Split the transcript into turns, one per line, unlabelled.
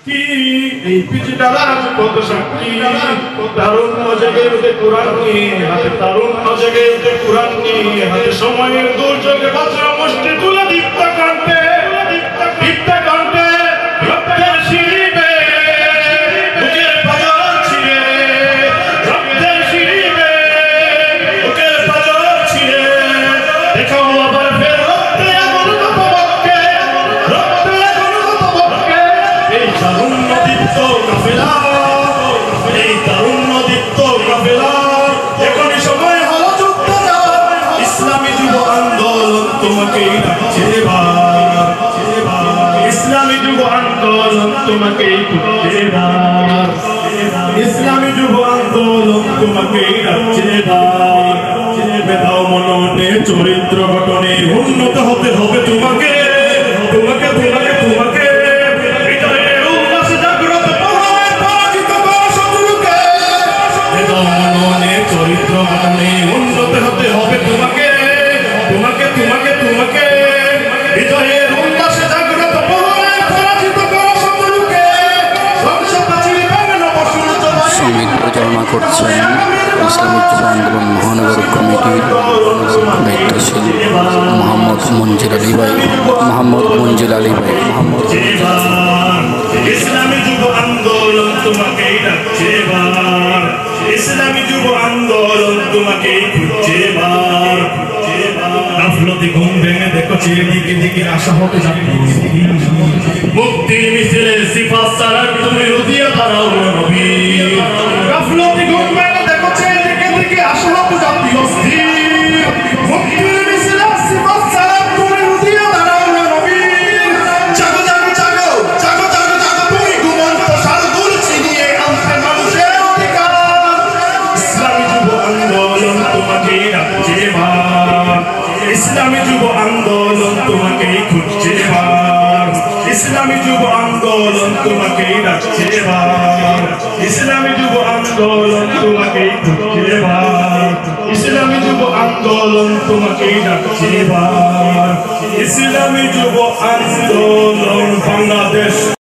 এই পিঠিটা রাজ কত সাক্ষী তারুণ্য জেগে উঠে কোরআন নিয়ে হাতে তারুণ্য জেগে উঠে কোরআন নিয়ে হাতে সময়ের দুর্যোগে বাঁচা মুষ্টি তুলে দীপ্তা কান্তে রক্তের শিরিবে বুকের পাজর ছিঁড়ে রক্তের শিরিবে বুকের পাজর ছিঁড়ে দেখাও আবার ফের রক্তে আগুন কতবকে রক্তে আগুন কতবকে এই তারুণ্য দীপ্ত কাফেলা এই তারুণ্য দীপ্ত কাফেলা এখনই সময় হলো যুদ্ধ ইসলামী যুব আন্দোলন তোমাকেই ডাকছে এবার ইসলামী যুব আন্দোলন তোমাকেই ডাকছে এবার ইসলামী যুব আন্দোলন তোমাকেই ডাকছে এবার বেদাও মননে চরিত্র গঠনে উন্নত হতে হবে তোমাকে তোমাকে তোমাকে তোমাকে চরিত্র গঠনে উন্নত হতে হবে তোমাকে তোমাকে তোমাকে তোমাকে হৃদয়ের উল্লাসে জাগ্রত প্রহরায় পরাজিত করো শত্রুকে ধ্বংসপ্রাচীর ভেঙে নবসূর্য
সঙ্গীত পরিচালনা করছেন ইসলামী যুব আন্দোলন মহানগর কমিটির দায়িত্বশীল মোহাম্মদ মঞ্জিল আলী ভাই
ইসলামী যুব আন্দোলন তোমাকেই ডাকছে এবার ইসলামী যুব আন্দোলন তোমাকেই খুঁজছে এবার গাফলতি ঘুম ভেঙে দেখো দিকে দিকে আশা হতে মুক্তির মিছিলে সিফাত ছাড়া তুমি রুদিয়া দাঁড়াও নবী গাফলতি ঘুম ভেঙে দেখো দিকে দিকে আশা হতে যাচ্ছি অস্থির মুক্তির মিছিলে সিফাত ছাড়া তুমি রুদিয়া দাঁড়াও নবী জাগো জাগো জাগো জাগো জাগো জাগো তুমি ঘুমন্ত সারদুল ছিনিয়ে আনতে মানুষের অধিকার ইসলামী যুব আন্দোলন তোমাকে ডাকছে এবার ইসলামী যুব আন্দোলন তোমাকেই খুঁজছে এবার ইসলামী যুব আন্দোলন তোমাকেই ডাকছে এবার ইসলামী যুব আন্দোলন তোমাকেই খুঁজছে এবার ইসলামী যুব আন্দোলন তোমাকেই ডাকছে এবার ইসলামী যুব আন্দোলন বাংলাদেশ।